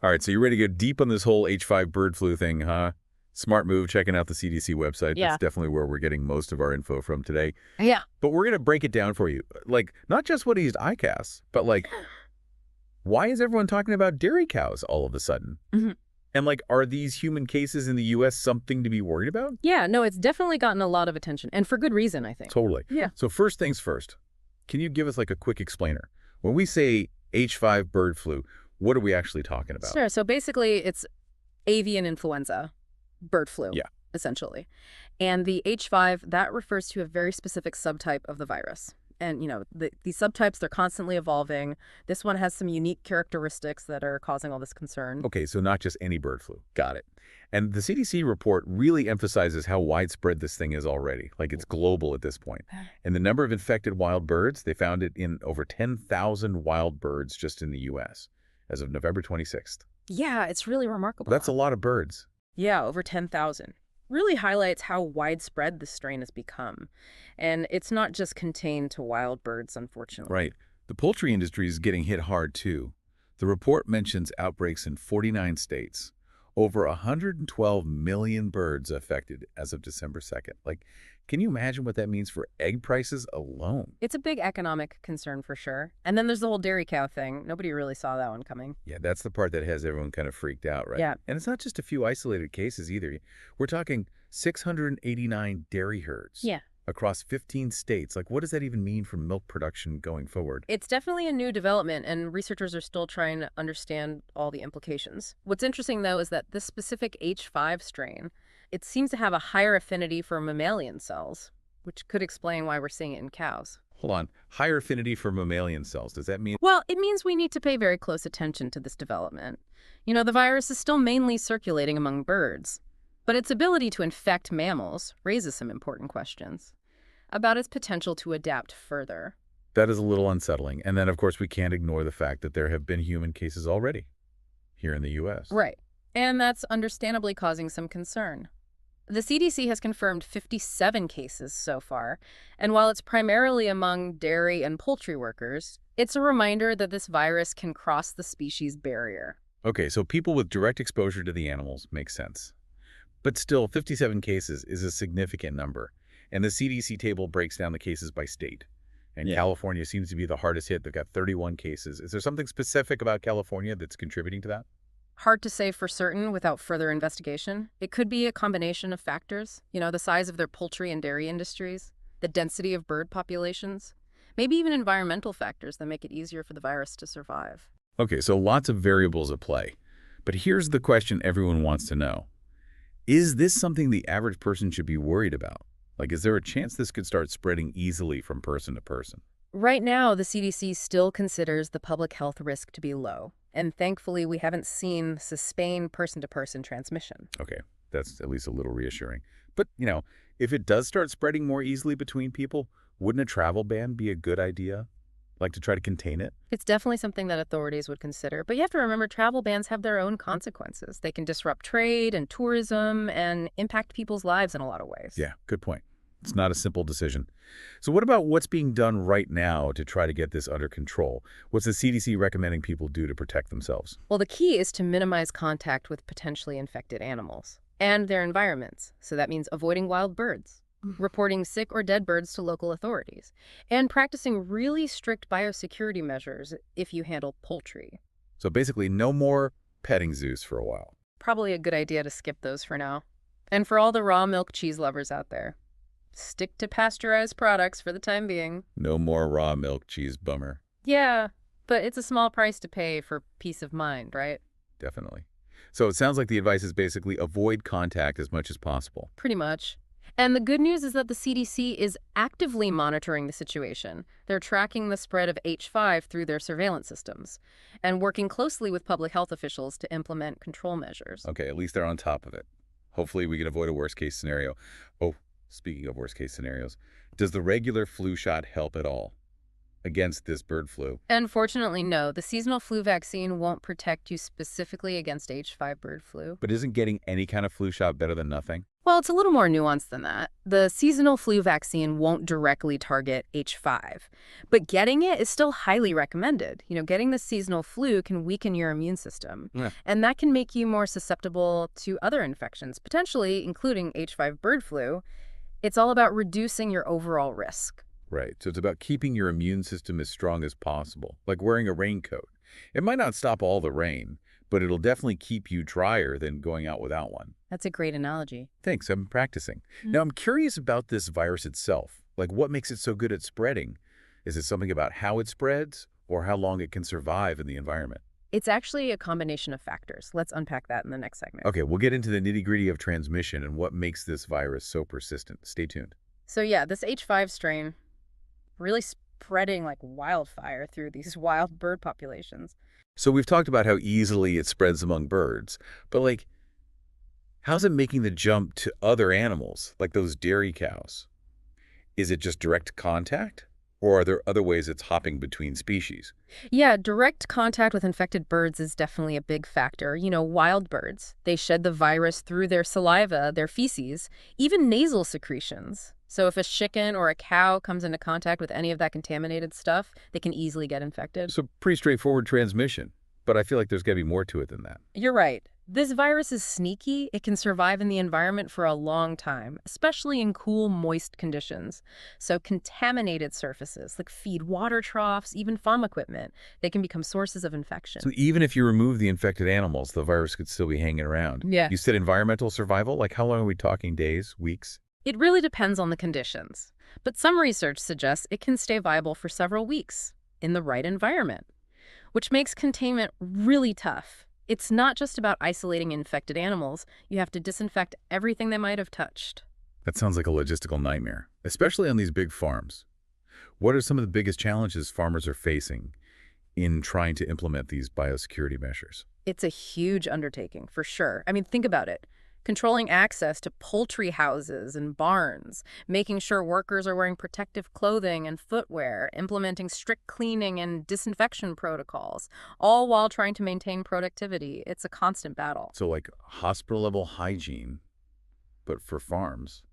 All right, so you're ready to go deep on this whole H5 bird flu thing, huh? Smart move, checking out the CDC website. Yeah. That's definitely where we're getting most of our info from today. Yeah. But we're going to break it down for you. Like, not just what used ICAS, but like, why is everyone talking about dairy cows all of a sudden? Mhm. And like, are these human cases in the U.S. something to be worried about? Yeah, no, it's definitely gotten a lot of attention, and for good reason, I think. Totally. Yeah. So first things first, can you give us like a quick explainer? When we say H5 bird flu, what are we actually talking about? Sure. So basically, it's avian influenza, bird flu, Yeah. essentially. And the H5, that refers to a very specific subtype of the virus. And, these subtypes, they're constantly evolving. This one has some unique characteristics that are causing all this concern. Okay, so not just any bird flu. Got it. And the CDC report really emphasizes how widespread this thing is already. Like, it's global at this point. And the number of infected wild birds, they found it in over 10,000 wild birds just in the U.S. as of November 26th. Yeah, it's really remarkable. That's a lot of birds. Yeah, over 10,000. Really highlights how widespread the strain has become. And it's not just contained to wild birds, unfortunately. Right. The poultry industry is getting hit hard, too. The report mentions outbreaks in 49 states. Over 112 million birds affected as of December 2nd. Like, can you imagine what that means for egg prices alone? It's a big economic concern for sure. And then there's the whole dairy cow thing. Nobody really saw that one coming. Yeah, that's the part that has everyone kind of freaked out, right? Yeah. And it's not just a few isolated cases either. We're talking 689 dairy herds. Yeah. Across 15 states. Like, what does that even mean for milk production going forward? It's definitely a new development, and researchers are still trying to understand all the implications. What's interesting, though, is that this specific H5 strain, it seems to have a higher affinity for mammalian cells, which could explain why we're seeing it in cows. Hold on. Higher affinity for mammalian cells. Does that mean? Well, it means we need to pay very close attention to this development. The virus is still mainly circulating among birds, but its ability to infect mammals raises some important questions about its potential to adapt further. That is a little unsettling. And then, of course, we can't ignore the fact that there have been human cases already here in the U.S. Right. And that's understandably causing some concern. The CDC has confirmed 57 cases so far, and while it's primarily among dairy and poultry workers, it's a reminder that this virus can cross the species barrier. Okay, so people with direct exposure to the animals makes sense. But still, 57 cases is a significant number. And the CDC table breaks down the cases by state. And California seems to be the hardest hit. They've got 31 cases. Is there something specific about California that's contributing to that? Hard to say for certain without further investigation. It could be a combination of factors, the size of their poultry and dairy industries, the density of bird populations, maybe even environmental factors that make it easier for the virus to survive. Okay, so lots of variables at play. But here's the question everyone wants to know. Is this something the average person should be worried about? Like, is there a chance this could start spreading easily from person to person? Right now, the CDC still considers the public health risk to be low. And thankfully, we haven't seen sustained person-to-person transmission. Okay, that's at least a little reassuring. But, if it does start spreading more easily between people, wouldn't a travel ban be a good idea? Like, to try to contain it? It's definitely something that authorities would consider. But you have to remember, travel bans have their own consequences. They can disrupt trade and tourism and impact people's lives in a lot of ways. Yeah, good point. It's not a simple decision. So what about what's being done right now to try to get this under control? What's the CDC recommending people do to protect themselves? Well, the key is to minimize contact with potentially infected animals and their environments. So that means avoiding wild birds, reporting sick or dead birds to local authorities, and practicing really strict biosecurity measures if you handle poultry. So basically, no more petting zoos for a while. Probably a good idea to skip those for now. And for all the raw milk cheese lovers out there, stick to pasteurized products for the time being. No more raw milk cheese, bummer. Yeah, but it's a small price to pay for peace of mind, right? Definitely. So it sounds like the advice is basically avoid contact as much as possible. Pretty much. And the good news is that the CDC is actively monitoring the situation. They're tracking the spread of H5 through their surveillance systems and working closely with public health officials to implement control measures. Okay, at least they're on top of it. Hopefully we can avoid a worst-case scenario. Oh, speaking of worst-case scenarios, does the regular flu shot help at all? against this bird flu. Unfortunately, no. The seasonal flu vaccine won't protect you specifically against H5 bird flu. But isn't getting any kind of flu shot better than nothing? Well, it's a little more nuanced than that. The seasonal flu vaccine won't directly target H5, but getting it is still highly recommended. Getting the seasonal flu can weaken your immune system, Yeah. and that can make you more susceptible to other infections, potentially including H5 bird flu. It's all about reducing your overall risk. Right. So it's about keeping your immune system as strong as possible, like wearing a raincoat. It might not stop all the rain, but it'll definitely keep you drier than going out without one. That's a great analogy. Thanks, I'm practicing. Now, I'm curious about this virus itself. Like, what makes it so good at spreading? Is it something about how it spreads or how long it can survive in the environment? It's actually a combination of factors. Let's unpack that in the next segment. Okay, we'll get into the nitty-gritty of transmission and what makes this virus so persistent. Stay tuned. So yeah, this H5 strain really spreading like wildfire through these wild bird populations. So we've talked about how easily it spreads among birds, but like, how's it making the jump to other animals, like those dairy cows? Is it just direct contact? Or are there other ways it's hopping between species? Yeah, direct contact with infected birds is definitely a big factor. Wild birds, they shed the virus through their saliva, their feces, even nasal secretions. So if a chicken or a cow comes into contact with any of that contaminated stuff, they can easily get infected. So pretty straightforward transmission, but I feel like there's got to be more to it than that. You're right. This virus is sneaky. It can survive in the environment for a long time, especially in cool, moist conditions. So contaminated surfaces, like feed water troughs, even farm equipment, they can become sources of infection. So even if you remove the infected animals, the virus could still be hanging around. Yeah. You said environmental survival? Like how long are we talking? Days? Weeks? It really depends on the conditions. But some research suggests it can stay viable for several weeks in the right environment, which makes containment really tough. It's not just about isolating infected animals. You have to disinfect everything they might have touched. That sounds like a logistical nightmare, especially on these big farms. What are some of the biggest challenges farmers are facing in trying to implement these biosecurity measures? It's a huge undertaking, for sure. I mean, think about it. Controlling access to poultry houses and barns, making sure workers are wearing protective clothing and footwear, implementing strict cleaning and disinfection protocols, all while trying to maintain productivity. It's a constant battle. So like hospital-level hygiene, but for farms.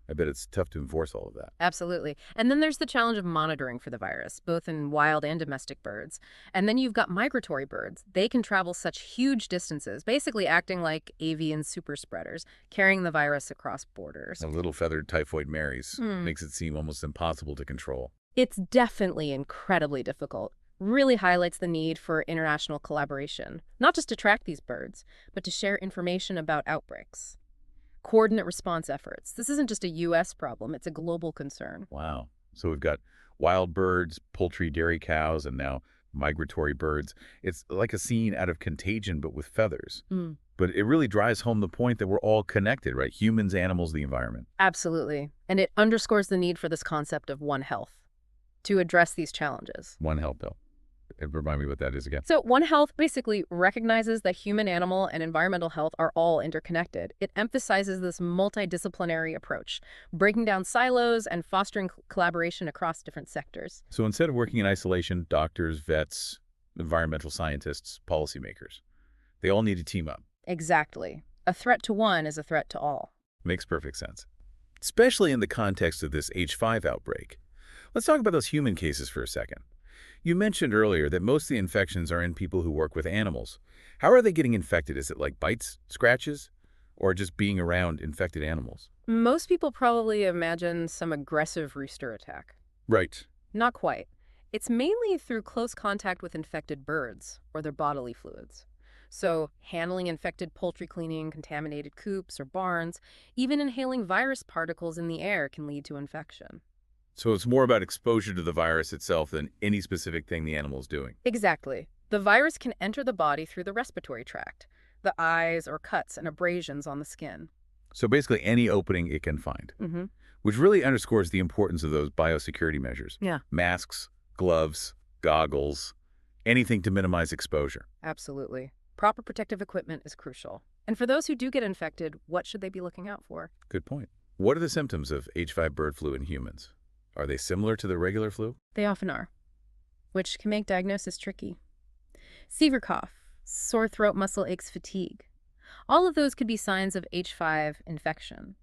I bet it's tough to enforce all of that. Absolutely. And then there's the challenge of monitoring for the virus, both in wild and domestic birds. And then you've got migratory birds. They can travel such huge distances, basically acting like avian super spreaders, carrying the virus across borders. The little feathered typhoid Marys makes it seem almost impossible to control. It's definitely incredibly difficult. Really highlights the need for international collaboration, not just to track these birds, but to share information about outbreaks. Coordinate response efforts. This isn't just a U.S. problem, it's a global concern. Wow. So we've got wild birds, poultry, dairy cows, and now migratory birds. It's like a scene out of Contagion, but with feathers. But it really drives home the point that we're all connected, right? Humans, animals, the environment. Absolutely. And it underscores the need for this concept of One Health to address these challenges. One Health, Bill. Remind me what that is again. So One Health basically recognizes that human, animal, and environmental health are all interconnected. It emphasizes this multidisciplinary approach, breaking down silos and fostering collaboration across different sectors. So instead of working in isolation, doctors, vets, environmental scientists, policymakers, they all need to team up. Exactly. A threat to one is a threat to all. Makes perfect sense. Especially in the context of this H5 outbreak. Let's talk about those human cases for a second. You mentioned earlier that most of the infections are in people who work with animals. How are they getting infected? Is it like bites, scratches, or just being around infected animals? Most people probably imagine some aggressive rooster attack. Right. Not quite. It's mainly through close contact with infected birds or their bodily fluids. So handling infected poultry, cleaning contaminated coops or barns, even inhaling virus particles in the air can lead to infection. So it's more about exposure to the virus itself than any specific thing the animal's doing. Exactly. The virus can enter the body through the respiratory tract, the eyes or cuts and abrasions on the skin. So basically any opening it can find, which really underscores the importance of those biosecurity measures. Yeah. Masks, gloves, goggles, anything to minimize exposure. Absolutely. Proper protective equipment is crucial. And for those who do get infected, what should they be looking out for? Good point. What are the symptoms of H5 bird flu in humans? Are they similar to the regular flu? They often are. which can make diagnosis tricky. Fever cough, sore throat, muscle aches, fatigue. All of those could be signs of H5 infection.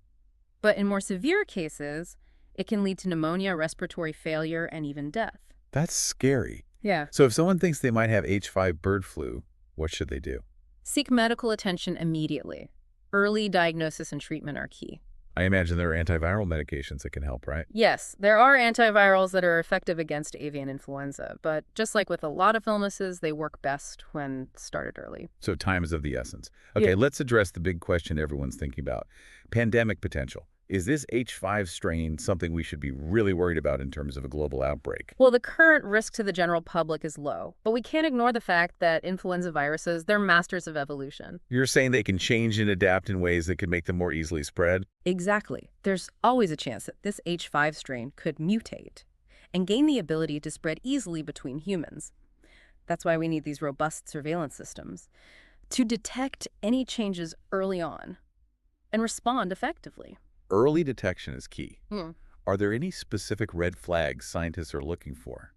But in more severe cases, it can lead to pneumonia, respiratory failure, and even death. That's scary. Yeah. So if someone thinks they might have H5 bird flu, what should they do? Seek medical attention immediately. Early diagnosis and treatment are key. I imagine there are antiviral medications that can help, right? Yes, there are antivirals that are effective against avian influenza, but just like with a lot of illnesses, they work best when started early. So time is of the essence. Okay, let's address the big question everyone's thinking about. Pandemic potential. Is this H5 strain something we should be really worried about in terms of a global outbreak? Well, the current risk to the general public is low, but we can't ignore the fact that influenza viruses, they're masters of evolution. You're saying they can change and adapt in ways that could make them more easily spread? Exactly. There's always a chance that this H5 strain could mutate and gain the ability to spread easily between humans. That's why we need these robust surveillance systems to detect any changes early on and respond effectively. Early detection is key. Hmm. Are there any specific red flags scientists are looking for?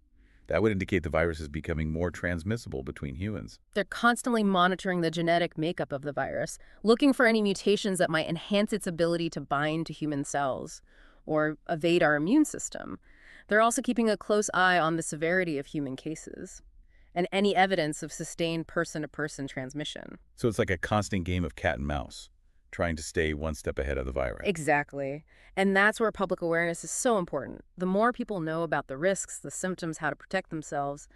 That would indicate the virus is becoming more transmissible between humans. They're constantly monitoring the genetic makeup of the virus, looking for any mutations that might enhance its ability to bind to human cells or evade our immune system. They're also keeping a close eye on the severity of human cases and any evidence of sustained person-to-person transmission. So it's like a constant game of cat and mouse, trying to stay one step ahead of the virus. Exactly. And that's where public awareness is so important. The more people know about the risks, the symptoms, how to protect themselves,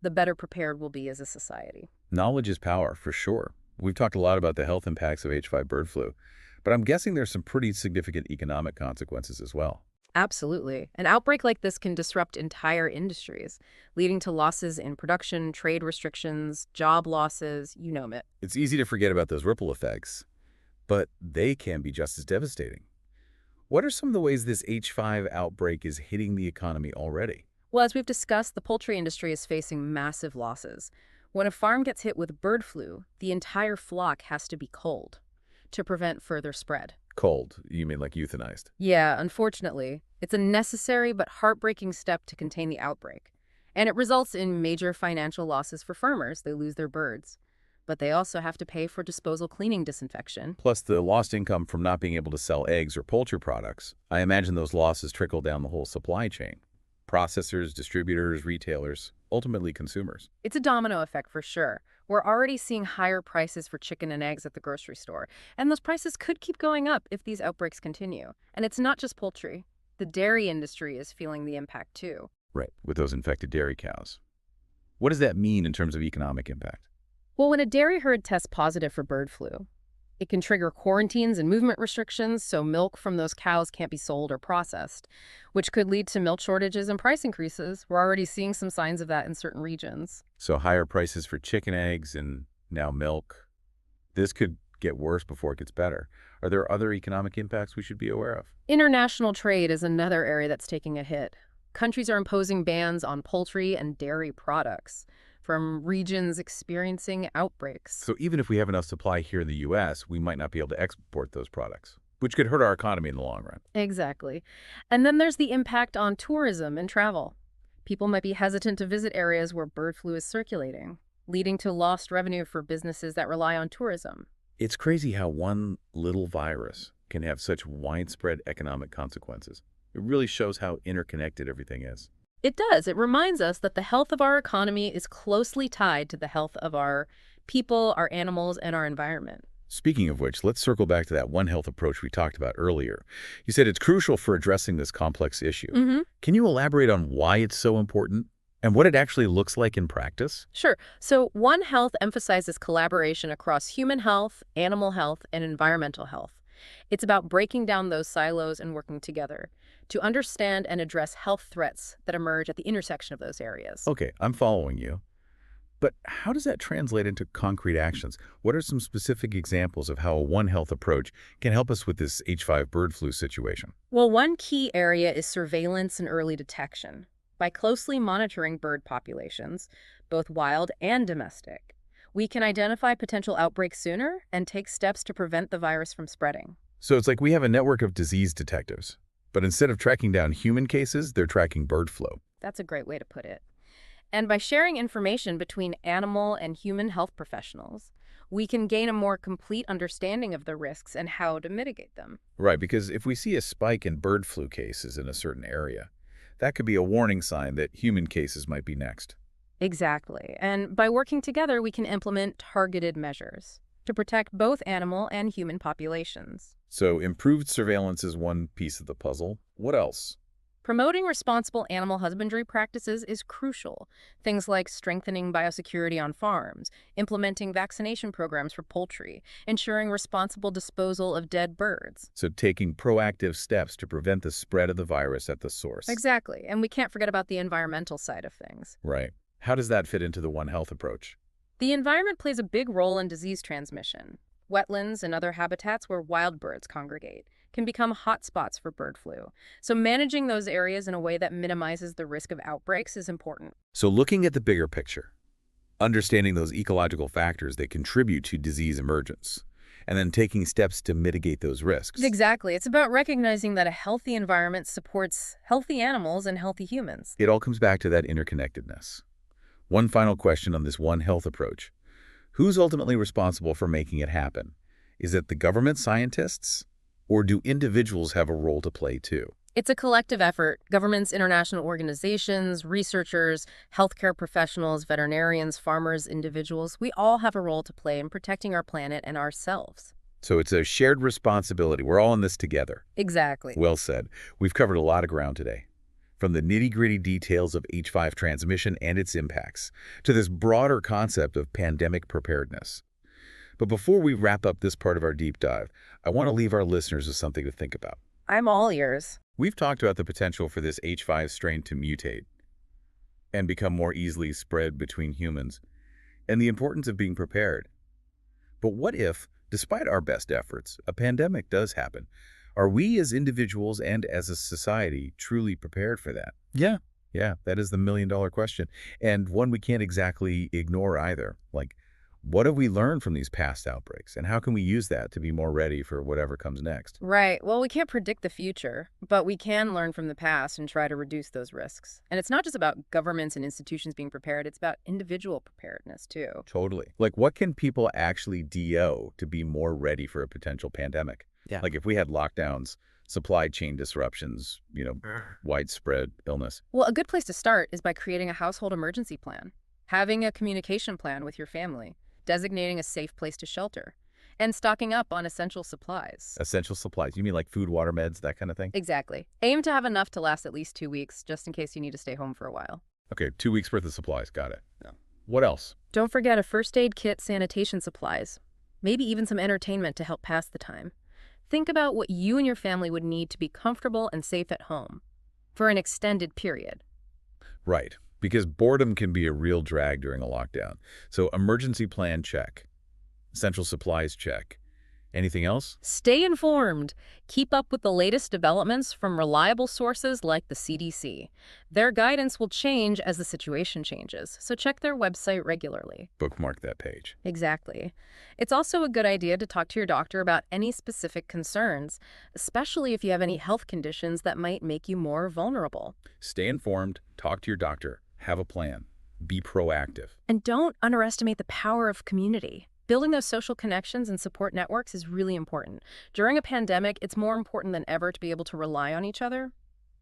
the better prepared we'll be as a society. Knowledge is power, for sure. We've talked a lot about the health impacts of H5 bird flu, but I'm guessing there's some pretty significant economic consequences as well. Absolutely. An outbreak like this can disrupt entire industries, leading to losses in production, trade restrictions, job losses, you name it. It's easy to forget about those ripple effects, but they can be just as devastating. What are some of the ways this H5 outbreak is hitting the economy already? Well, as we've discussed, the poultry industry is facing massive losses. When a farm gets hit with bird flu, the entire flock has to be culled to prevent further spread. Cold, you mean like euthanized? Yeah, unfortunately, it's a necessary but heartbreaking step to contain the outbreak. And it results in major financial losses for farmers. They lose their birds. But they also have to pay for disposal, cleaning, disinfection. Plus the lost income from not being able to sell eggs or poultry products. I imagine those losses trickle down the whole supply chain. Processors, distributors, retailers, ultimately consumers. It's a domino effect for sure. We're already seeing higher prices for chicken and eggs at the grocery store, and those prices could keep going up if these outbreaks continue. And it's not just poultry. The dairy industry is feeling the impact too. Right, with those infected dairy cows. What does that mean in terms of economic impact? Well, when a dairy herd tests positive for bird flu, it can trigger quarantines and movement restrictions, so milk from those cows can't be sold or processed, which could lead to milk shortages and price increases. We're already seeing some signs of that in certain regions. So higher prices for chicken eggs and now milk. This could get worse before it gets better. Are there other economic impacts we should be aware of? International trade is another area that's taking a hit. Countries are imposing bans on poultry and dairy products from regions experiencing outbreaks. So even if we have enough supply here in the U.S., we might not be able to export those products, which could hurt our economy in the long run. Exactly. And then there's the impact on tourism and travel. People might be hesitant to visit areas where bird flu is circulating, leading to lost revenue for businesses that rely on tourism. It's crazy how one little virus can have such widespread economic consequences. It really shows how interconnected everything is. It does. It reminds us that the health of our economy is closely tied to the health of our people, our animals, and our environment. Speaking of which, let's circle back to that One Health approach we talked about earlier. You said it's crucial for addressing this complex issue. Can you elaborate on why it's so important and what it actually looks like in practice? Sure. So One Health emphasizes collaboration across human health, animal health, and environmental health. It's about breaking down those silos and working together to understand and address health threats that emerge at the intersection of those areas. Okay, I'm following you. But how does that translate into concrete actions? What are some specific examples of how a One Health approach can help us with this H5 bird flu situation? Well, one key area is surveillance and early detection. By closely monitoring bird populations, both wild and domestic, we can identify potential outbreaks sooner and take steps to prevent the virus from spreading. So it's like we have a network of disease detectives, but instead of tracking down human cases, they're tracking bird flu. That's a great way to put it. And by sharing information between animal and human health professionals, we can gain a more complete understanding of the risks and how to mitigate them. Right, because if we see a spike in bird flu cases in a certain area, that could be a warning sign that human cases might be next. Exactly. And by working together, we can implement targeted measures to protect both animal and human populations. So improved surveillance is one piece of the puzzle. What else? Promoting responsible animal husbandry practices is crucial. Things like strengthening biosecurity on farms, implementing vaccination programs for poultry, ensuring responsible disposal of dead birds. So taking proactive steps to prevent the spread of the virus at the source. Exactly. And we can't forget about the environmental side of things. Right. How does that fit into the One Health approach? The environment plays a big role in disease transmission. Wetlands and other habitats where wild birds congregate can become hotspots for bird flu. So managing those areas in a way that minimizes the risk of outbreaks is important. So looking at the bigger picture, understanding those ecological factors that contribute to disease emergence, and then taking steps to mitigate those risks. Exactly. It's about recognizing that a healthy environment supports healthy animals and healthy humans. It all comes back to that interconnectedness. One final question on this One Health approach. Who's ultimately responsible for making it happen? Is it the government scientists, or do individuals have a role to play too? It's a collective effort. Governments, international organizations, researchers, healthcare professionals, veterinarians, farmers, individuals, we all have a role to play in protecting our planet and ourselves. So it's a shared responsibility. We're all in this together. Exactly. Well said. We've covered a lot of ground today. From the nitty-gritty details of H5 transmission and its impacts, to this broader concept of pandemic preparedness. But before we wrap up this part of our deep dive, I want to leave our listeners with something to think about. I'm all ears. We've talked about the potential for this H5 strain to mutate and become more easily spread between humans, and the importance of being prepared. But what if, despite our best efforts, a pandemic does happen? Are we as individuals and as a society truly prepared for that? Yeah, that is the million-dollar question, and one we can't exactly ignore either. Like, what have we learned from these past outbreaks, and how can we use that to be more ready for whatever comes next? Right. Well, we can't predict the future, but we can learn from the past and try to reduce those risks. And it's not just about governments and institutions being prepared, it's about individual preparedness too. Totally. Like, what can people actually do to be more ready for a potential pandemic? Yeah. Like, if we had lockdowns, supply chain disruptions, widespread illness. Well, a good place to start is by creating a household emergency plan, having a communication plan with your family, designating a safe place to shelter, and stocking up on essential supplies. Essential supplies. You mean like food, water, meds, that kind of thing? Exactly. Aim to have enough to last at least 2 weeks, just in case you need to stay home for a while. Okay, 2 weeks worth of supplies. Got it. Yeah. What else? Don't forget a first aid kit, sanitation supplies, maybe even some entertainment to help pass the time. Think about what you and your family would need to be comfortable and safe at home for an extended period. Right. Because boredom can be a real drag during a lockdown. So emergency plan, check. Essential supplies, check. Anything else? Stay informed. Keep up with the latest developments from reliable sources like the CDC. Their guidance will change as the situation changes, so check their website regularly. Bookmark that page. Exactly. It's also a good idea to talk to your doctor about any specific concerns, especially if you have any health conditions that might make you more vulnerable. Stay informed, talk to your doctor, have a plan, be proactive. And don't underestimate the power of community. Building those social connections and support networks is really important. During a pandemic, it's more important than ever to be able to rely on each other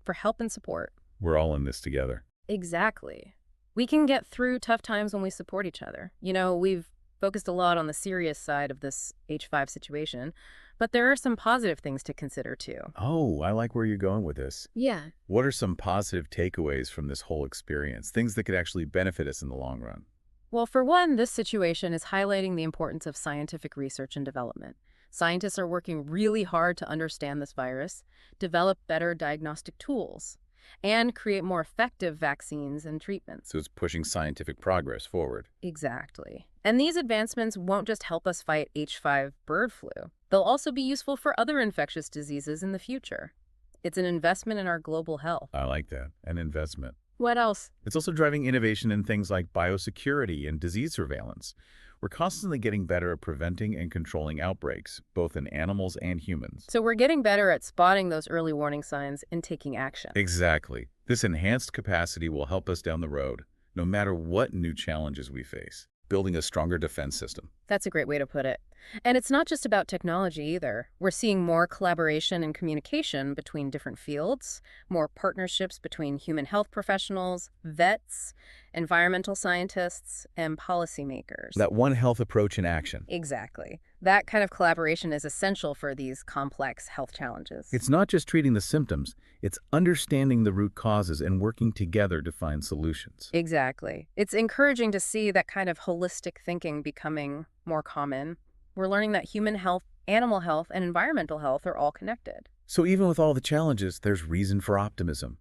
for help and support. We're all in this together. Exactly. We can get through tough times when we support each other. We've focused a lot on the serious side of this H5 situation, but there are some positive things to consider too. Oh, I like where you're going with this. Yeah. What are some positive takeaways from this whole experience? Things that could actually benefit us in the long run? Well, for one, this situation is highlighting the importance of scientific research and development. Scientists are working really hard to understand this virus, develop better diagnostic tools, and create more effective vaccines and treatments. So it's pushing scientific progress forward. Exactly. And these advancements won't just help us fight H5 bird flu. They'll also be useful for other infectious diseases in the future. It's an investment in our global health. I like that. An investment. What else? It's also driving innovation in things like biosecurity and disease surveillance. We're constantly getting better at preventing and controlling outbreaks, both in animals and humans. So we're getting better at spotting those early warning signs and taking action. Exactly. This enhanced capacity will help us down the road, no matter what new challenges we face, building a stronger defense system. That's a great way to put it. And it's not just about technology either. We're seeing more collaboration and communication between different fields, more partnerships between human health professionals, vets, environmental scientists, and policymakers. That one health approach in action. Exactly. That kind of collaboration is essential for these complex health challenges. It's not just treating the symptoms, it's understanding the root causes and working together to find solutions. Exactly. It's encouraging to see that kind of holistic thinking becoming more common. We're learning that human health, animal health, and environmental health are all connected. So even with all the challenges, there's reason for optimism.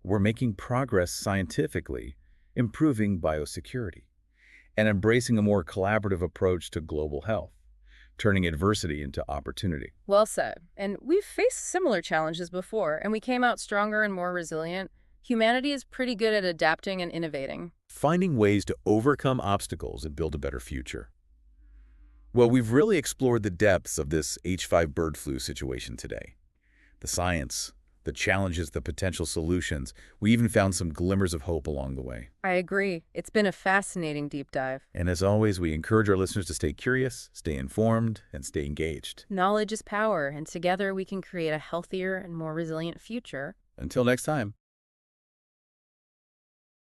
We're making progress scientifically, improving biosecurity, and embracing a more collaborative approach to global health, turning adversity into opportunity. Well said. And we've faced similar challenges before, and we came out stronger and more resilient. Humanity is pretty good at adapting and innovating. Finding ways to overcome obstacles and build a better future. Well, we've really explored the depths of this H5 bird flu situation today. The science, the challenges, the potential solutions. We even found some glimmers of hope along the way. I agree. It's been a fascinating deep dive. And as always, we encourage our listeners to stay curious, stay informed, and stay engaged. Knowledge is power, and together we can create a healthier and more resilient future. Until next time.